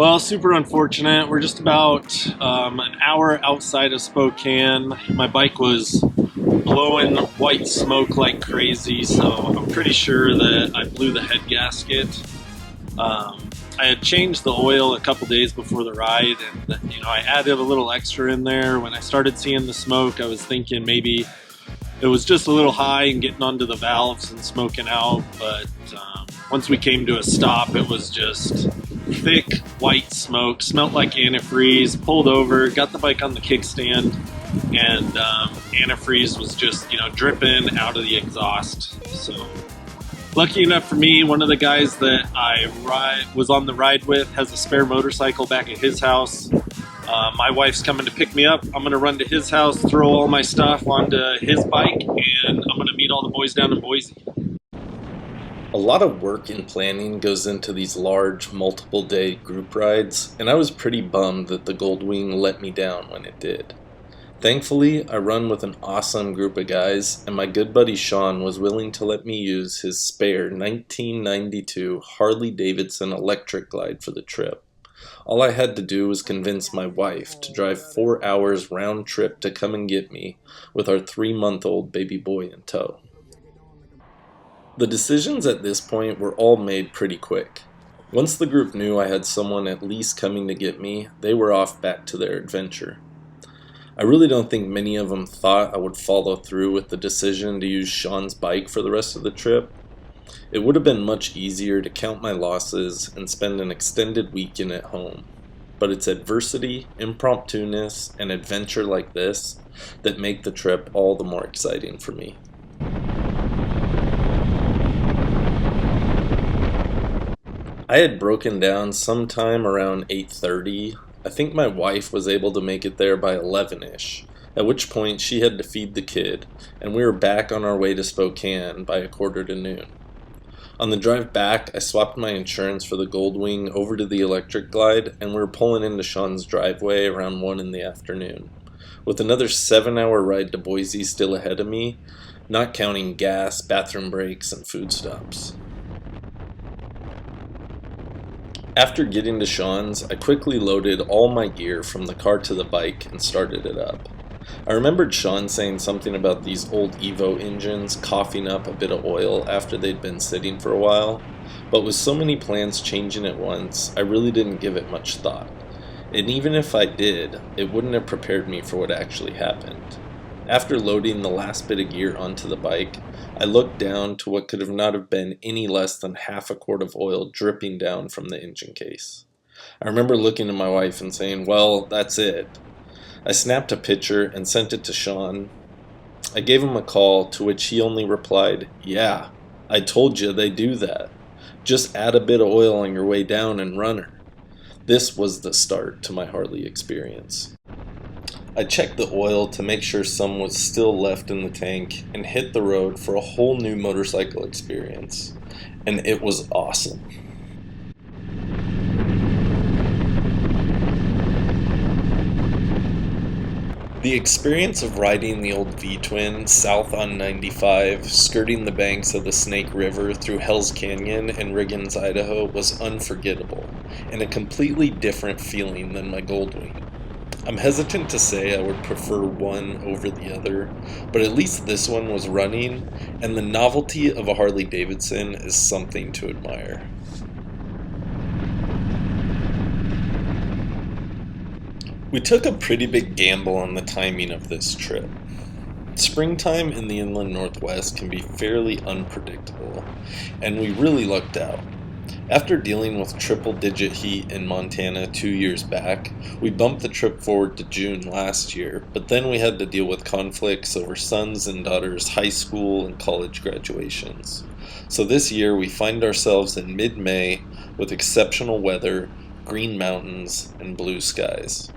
Well, super unfortunate. We're just about an hour outside of Spokane. My bike was blowing white smoke like crazy, so I'm pretty sure that I blew the head gasket. I had changed the oil a couple days before the ride, and I added a little extra in there. When I started seeing the smoke, I was thinking maybe it was just a little high and getting onto the valves and smoking out, but once we came to a stop, it was just thick white smoke, smelled like antifreeze. Pulled over, got the bike on the kickstand, and antifreeze was just dripping out of the exhaust. So lucky enough for me, one of the guys that I was on the ride with has a spare motorcycle back at his house. My wife's coming to pick me up. I'm going to run to his house, throw all my stuff onto his bike, and I'm going to meet all the boys down in Boise. A lot of work and planning goes into these large, multiple-day group rides, and I was pretty bummed that the Goldwing let me down when it did. Thankfully, I run with an awesome group of guys, and my good buddy Sean was willing to let me use his spare 1992 Harley Davidson Electric Glide for the trip. All I had to do was convince my wife to drive 4 hours round trip to come and get me with our 3-month-old baby boy in tow. The decisions at this point were all made pretty quick. Once the group knew I had someone at least coming to get me, they were off back to their adventure. I really don't think many of them thought I would follow through with the decision to use Sean's bike for the rest of the trip. It would have been much easier to count my losses and spend an extended weekend at home. But it's adversity, impromptu-ness, and adventure like this that make the trip all the more exciting for me. I had broken down sometime around 8:30. I think my wife was able to make it there by 11-ish, at which point she had to feed the kid, and we were back on our way to Spokane by 1:45. On the drive back, I swapped my insurance for the Goldwing over to the Electric Glide, and we were pulling into Sean's driveway around 1 in the afternoon. With another 7-hour ride to Boise still ahead of me, not counting gas, bathroom breaks, and food stops. After getting to Sean's, I quickly loaded all my gear from the car to the bike and started it up. I remembered Sean saying something about these old Evo engines coughing up a bit of oil after they'd been sitting for a while, but with so many plans changing at once, I really didn't give it much thought. And even if I did, it wouldn't have prepared me for what actually happened. After loading the last bit of gear onto the bike, I looked down to what could have not have been any less than half a quart of oil dripping down from the engine case. I remember looking at my wife and saying, "Well, that's it." I snapped a picture and sent it to Sean. I gave him a call, to which he only replied, "Yeah, I told you they do that. Just add a bit of oil on your way down and run her." This was the start to my Harley experience. I checked the oil to make sure some was still left in the tank and hit the road for a whole new motorcycle experience. And it was awesome. The experience of riding the old V-twin south on 95, skirting the banks of the Snake River through Hell's Canyon and Riggins, Idaho was unforgettable, and a completely different feeling than my Goldwing. I'm hesitant to say I would prefer one over the other, but at least this one was running, and the novelty of a Harley Davidson is something to admire. We took a pretty big gamble on the timing of this trip. Springtime in the inland Northwest can be fairly unpredictable, and we really lucked out. After dealing with triple-digit heat in Montana 2 years back, we bumped the trip forward to June last year, but then we had to deal with conflicts over sons and daughters' high school and college graduations. So this year we find ourselves in mid-May with exceptional weather, green mountains, and blue skies.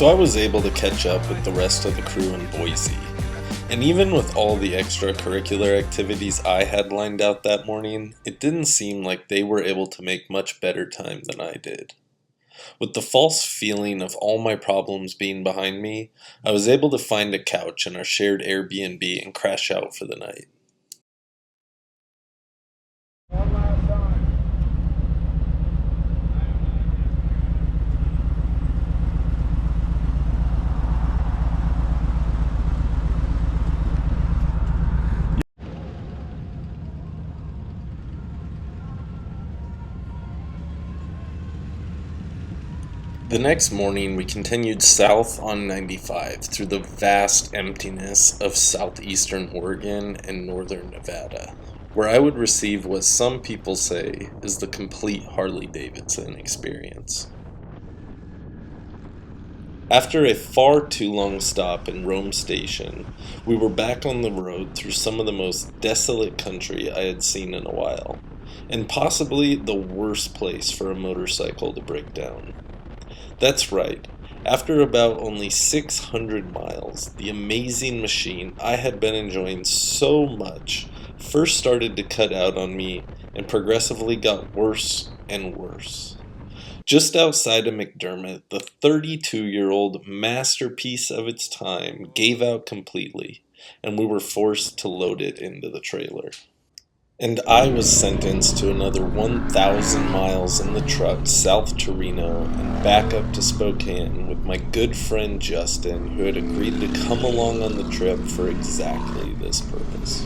So I was able to catch up with the rest of the crew in Boise. And even with all the extracurricular activities I had lined out that morning, it didn't seem like they were able to make much better time than I did. With the false feeling of all my problems being behind me, I was able to find a couch in our shared Airbnb and crash out for the night. The next morning, we continued south on 95 through the vast emptiness of southeastern Oregon and northern Nevada, where I would receive what some people say is the complete Harley Davidson experience. After a far too long stop in Rome Station, we were back on the road through some of the most desolate country I had seen in a while, and possibly the worst place for a motorcycle to break down. That's right, after about only 600 miles, the amazing machine I had been enjoying so much first started to cut out on me and progressively got worse and worse. Just outside of McDermott, the 32-year-old masterpiece of its time gave out completely, and we were forced to load it into the trailer. And I was sentenced to another 1,000 miles in the truck south to Reno and back up to Spokane with my good friend Justin, who had agreed to come along on the trip for exactly this purpose.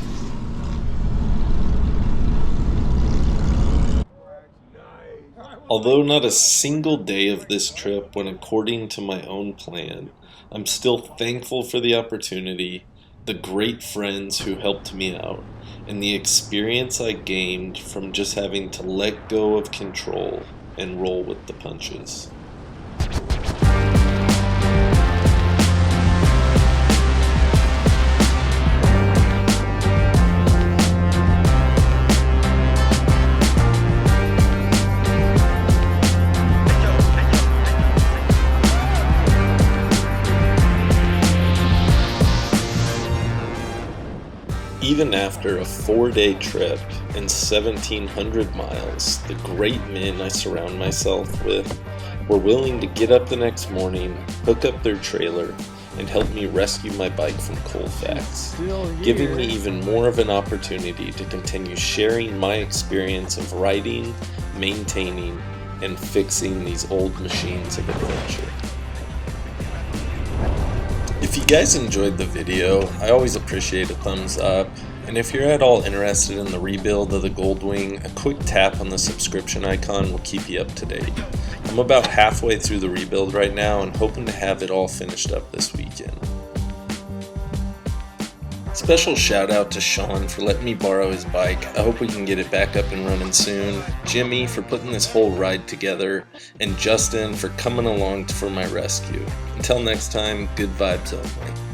Although not a single day of this trip went according to my own plan, I'm still thankful for the opportunity, the great friends who helped me out, and the experience I gained from just having to let go of control and roll with the punches. Even after a 4-day trip and 1,700 miles, the great men I surround myself with were willing to get up the next morning, hook up their trailer, and help me rescue my bike from Colfax, giving me even more of an opportunity to continue sharing my experience of riding, maintaining, and fixing these old machines of adventure. If you guys enjoyed the video, I always appreciate a thumbs up, and if you're at all interested in the rebuild of the Goldwing, a quick tap on the subscription icon will keep you up to date. I'm about halfway through the rebuild right now and hoping to have it all finished up this weekend. Special shout out to Sean for letting me borrow his bike. I hope we can get it back up and running soon, Jimmy for putting this whole ride together, and Justin for coming along for my rescue. Until next time, good vibes only.